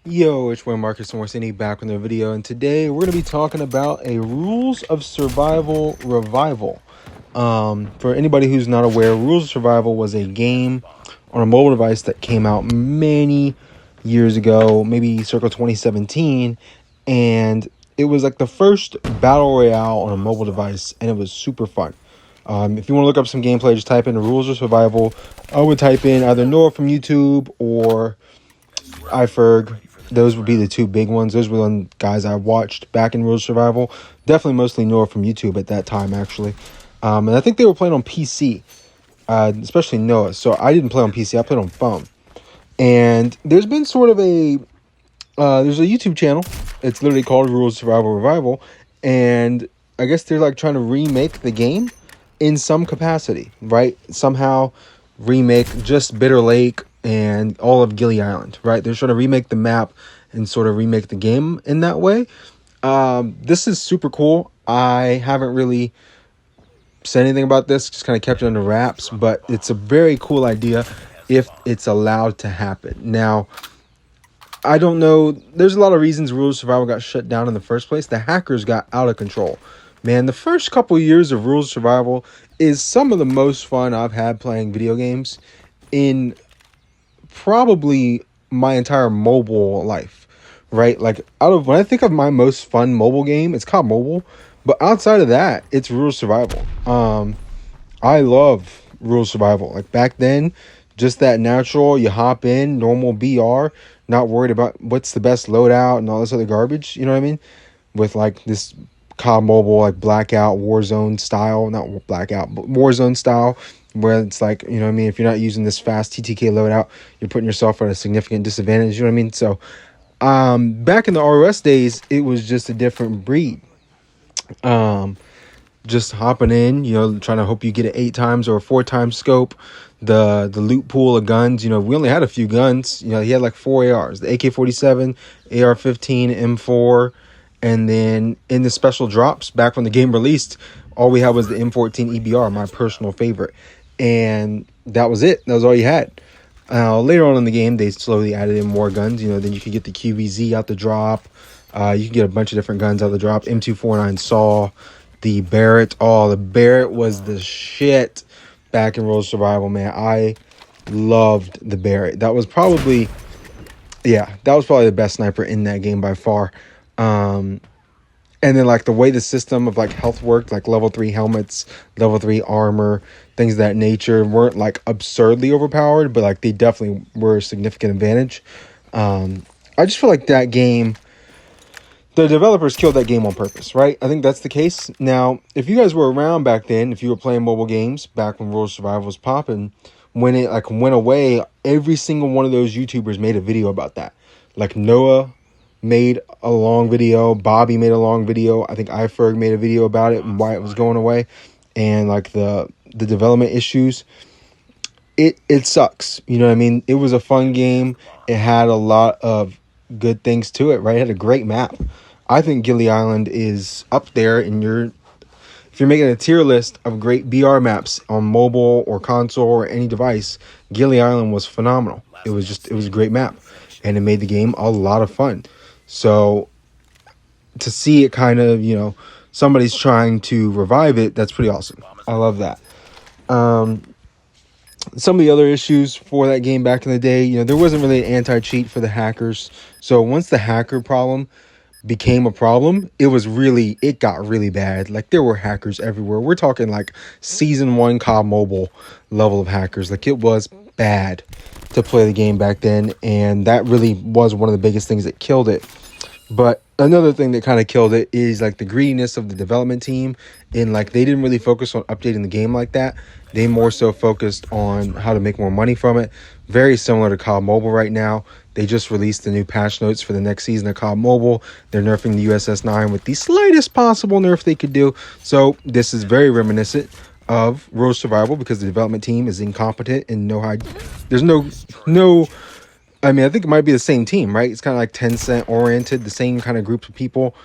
Yo, it's Wayne Marcus and Morsini back with another video, and today we're going to be talking about a Rules of Survival revival. For anybody who's not aware, Rules of Survival was a game on a mobile device that came out many years ago, maybe circa 2017, and it was like the first battle royale on a mobile device, and it was super fun. If you want to look up some gameplay, just type in Rules of Survival. I would type in either Noah from YouTube or iFerg. Those would be the two big ones. Those were the guys I watched back in Rules of Survival. Definitely mostly Noah from YouTube at that time, actually. And I think they were playing on PC, especially Noah. So I didn't play on PC. I played on phone. And there's been sort of there's a YouTube channel. It's literally called Rules of Survival Revival. And I guess they're like trying to remake the game in some capacity, right? Somehow remake just Bitter Lake and all of Gilly Island, right? They're trying to remake the map and sort of remake the game in that way. This is super cool. I haven't really said anything about this, just kind of kept it under wraps, but it's a very cool idea if it's allowed to happen. Now, I don't know. There's a lot of reasons Rules of Survival got shut down in the first place. The hackers got out of control. Man, the first couple years of Rules of Survival is some of the most fun I've had playing video games in probably my entire mobile life, right? Like, when I think of my most fun mobile game, it's called Mobile, but outside of that, it's Rules of Survival. I love Rules of Survival. Like, back then, just that natural, you hop in, normal BR, not worried about what's the best loadout and all this other garbage, you know what I mean? With like this COD Mobile, like Blackout, Warzone style, not Blackout, but Warzone style, where it's like, you know what I mean, if you're not using this fast TTK loadout, you're putting yourself at a significant disadvantage, you know what I mean? So, back in the ROS days, it was just a different breed. Just hopping in, you know, trying to hope you get an 8 times or a 4 times scope. The loot pool of guns, you know, we only had a few guns. You know, he had like 4 ARs, the AK-47, AR-15, M4, and then in the special drops, back when the game released, all we had was the M14 EBR, my personal favorite. And that was it. That was all you had. Later on in the game, they slowly added in more guns. You know, then you could get the QVZ out the drop. You could get a bunch of different guns out the drop. M249 Saw, the Barrett. Oh, the Barrett was the shit back in Rules of Survival, man. I loved the Barrett. That was probably the best sniper in that game by far. And then like the way the system of like health worked, like level 3 helmets, level 3 armor, things of that nature weren't like absurdly overpowered, but like they definitely were a significant advantage. I just feel like that game, the developers killed that game on purpose, right? I think that's the case. Now, if you guys were around back then, if you were playing mobile games back when Rules of Survival was popping, when it like went away, every single one of those YouTubers made a video about that. Like Noah made a long video, Bobby made a long video, I think iFerg made a video about it and why it was going away, and like the development issues. It sucks, you know what I mean? It was a fun game. It had a lot of good things to it, right? It had a great map. I think Gilly Island is up there in if you're making a tier list of great BR maps on mobile or console or any device, Gilly Island was phenomenal. It was a great map, and it made the game a lot of fun. So to see it kind of, you know, somebody's trying to revive it, that's pretty awesome. I love that. Some of the other issues for that game back in the day, you know, there wasn't really an anti-cheat for the hackers. So once the hacker problem became a problem, it got really bad. Like there were hackers everywhere. We're talking like season 1 COD Mobile level of hackers. Like it was bad to play the game back then, and that really was one of the biggest things that killed it. But another thing that kind of killed it is like the greediness of the development team, and like they didn't really focus on updating the game like that. They more so focused on how to make more money from it. Very similar to COD Mobile right now. They just released the new patch notes for the next season of COD Mobile. They're nerfing the USS 9 with the slightest possible nerf they could do. So this is very reminiscent of Rules of Survival because the development team is incompetent and there's no I mean, I think it might be the same team, right? It's kind of like Tencent oriented, the same kind of group of people.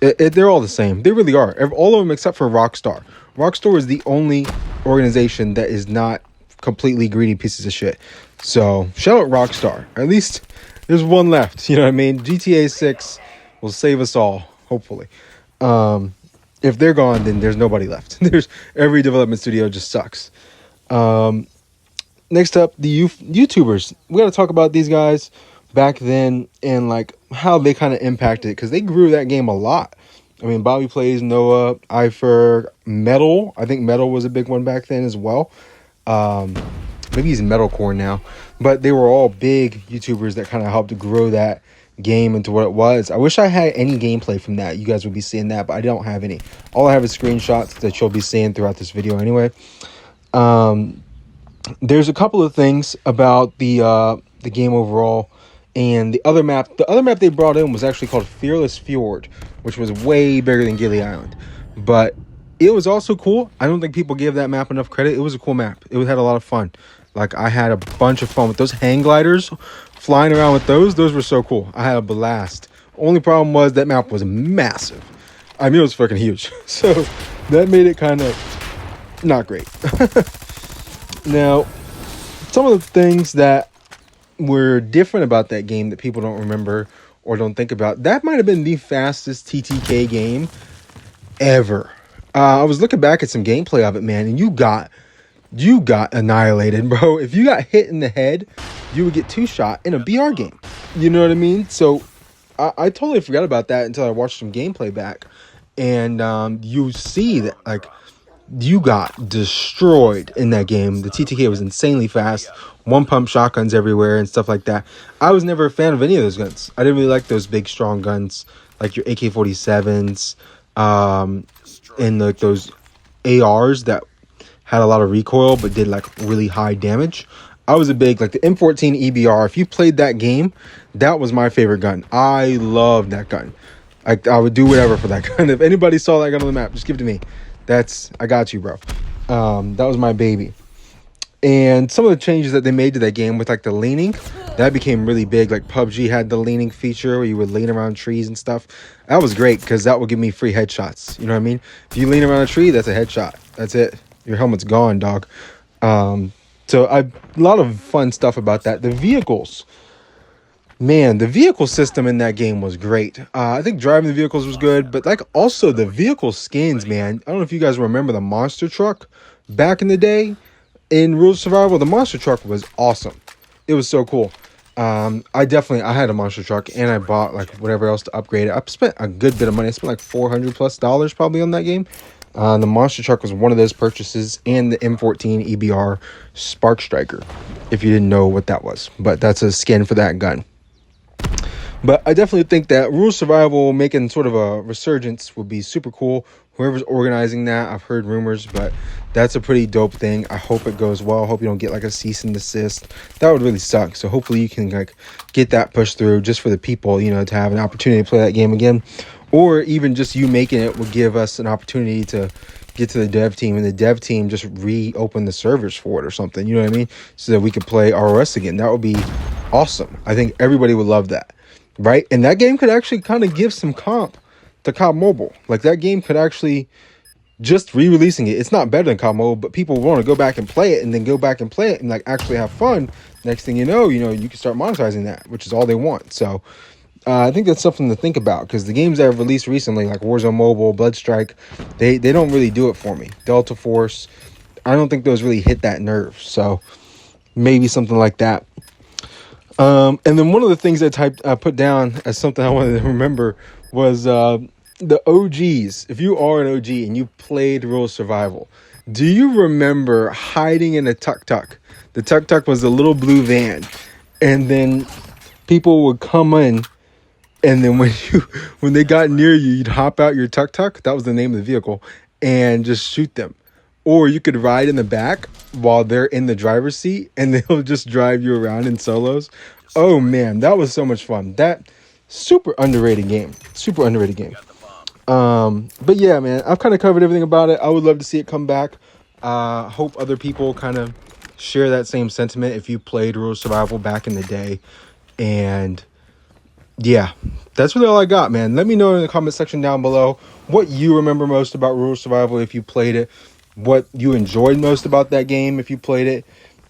They're all the same. They really are. All of them except for Rockstar. Rockstar is the only organization that is not completely greedy pieces of shit. So shout out Rockstar. At least There's one left. You know what I mean? GTA 6 will save us all, hopefully. If they're gone, then there's nobody left. There's every development studio just sucks. Next up, the YouTubers. We got to talk about these guys back then and like how they kind of impacted it, because they grew that game a lot. I mean, Bobby Plays, Noah, Ifer, Metal. I think Metal was a big one back then as well. Maybe he's Metalcore now, but they were all big YouTubers that kind of helped grow that game into what it was. I wish I had any gameplay from that. You guys would be seeing that, but I don't have any. All I have is screenshots that you'll be seeing throughout this video anyway. There's a couple of things about the game overall, and the other map. The other map they brought in was actually called Fearless Fjord, which was way bigger than Gilly Island, but it was also cool. I don't think people gave that map enough credit. It was a cool map. It had a lot of fun. Like, I had a bunch of fun with those hang gliders, flying around with those. Those were so cool. I had a blast. Only problem was that map was massive. I mean, it was freaking huge. So that made it kind of not great. Now, some of the things that were different about that game that people don't remember or don't think about, that might have been the fastest TTK game ever. I was looking back at some gameplay of it, man, and you got annihilated, bro. If you got hit in the head, you would get 2-shot in a BR game. You know what I mean? So I totally forgot about that until I watched some gameplay back, and you see that like you got destroyed in that game. The TTK was insanely fast, one-pump shotguns everywhere and stuff like that. I was never a fan of any of those guns. I didn't really like those big, strong guns like your AK-47s, and like those ARs that had a lot of recoil but did like really high damage. I was a big, like the M14 EBR. If you played that game, that was my favorite gun. I loved that gun. I would do whatever for that gun. If anybody saw that gun on the map, just give it to me. I got you, bro. That was my baby. And some of the changes that they made to that game with like the leaning, that became really big. Like PUBG had the leaning feature where you would lean around trees and stuff. That was great because that would give me free headshots. You know what I mean? If you lean around a tree, that's a headshot. That's it. Your helmet's gone, dog. So a lot of fun stuff about that. The vehicles. Man, the vehicle system in that game was great. I think driving the vehicles was good, but like also the vehicle skins, man. I don't know if you guys remember the monster truck back in the day in Rules of Survival. The monster truck was awesome. It was so cool. I had a monster truck, and I bought like whatever else to upgrade it. I spent a good bit of money. I spent like $400+ probably on that game. The monster truck was one of those purchases, and the M14 EBR Spark Striker, if you didn't know what that was. But that's a skin for that gun. But I definitely think that Rules Survival making sort of a resurgence would be super cool. Whoever's organizing that, I've heard rumors, but that's a pretty dope thing. I hope it goes well. I hope you don't get like a cease and desist. That would really suck. So hopefully you can like get that pushed through just for the people, you know, to have an opportunity to play that game again. Or even just you making it would give us an opportunity to get to the dev team, and the dev team just reopen the servers for it or something. You know what I mean? So that we could play ROS again. That would be awesome. I think everybody would love that. Right? And that game could actually kind of give some comp to COD Mobile. Like that game could actually, just re-releasing it, it's not better than COD Mobile, but people want to go back and play it, and then go back and play it and like actually have fun. Next thing you know, you can start monetizing that, which is all they want. So I think that's something to think about, because the games that have released recently, like Warzone Mobile, Bloodstrike, they don't really do it for me. Delta Force, I don't think those really hit that nerve. So maybe something like that. And then one of the things I put down as something I wanted to remember was the OGs. If you are an OG and you played Rules Survival, do you remember hiding in a tuk-tuk? The tuk-tuk was a little blue van, and then people would come in, and then when they got near you, you'd hop out your tuk-tuk. That was the name of the vehicle, and just shoot them. Or you could ride in the back while they're in the driver's seat, and they'll just drive you around in solos. Oh man, that was so much fun. That super underrated game. But yeah, man, I've kind of covered everything about it. I would love to see it come back. Hope other people kind of share that same sentiment if you played Rules Survival back in the day. And yeah, that's really all I got, man. Let me know in the comment section down below what you remember most about Rules Survival if you played it, what you enjoyed most about that game if you played it.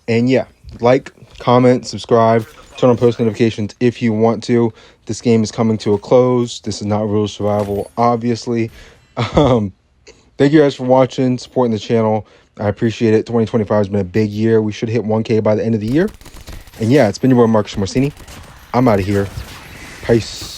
And yeah, like, comment, subscribe, turn on post notifications if you want to. This game is coming to a close. This is not Rules of Survival, obviously. Thank you guys for watching, supporting the channel. I appreciate it. 2025 has been a big year. We should hit 1K by the end of the year. And yeah, it's been your boy Marcus Morcini. I'm out of here. Peace.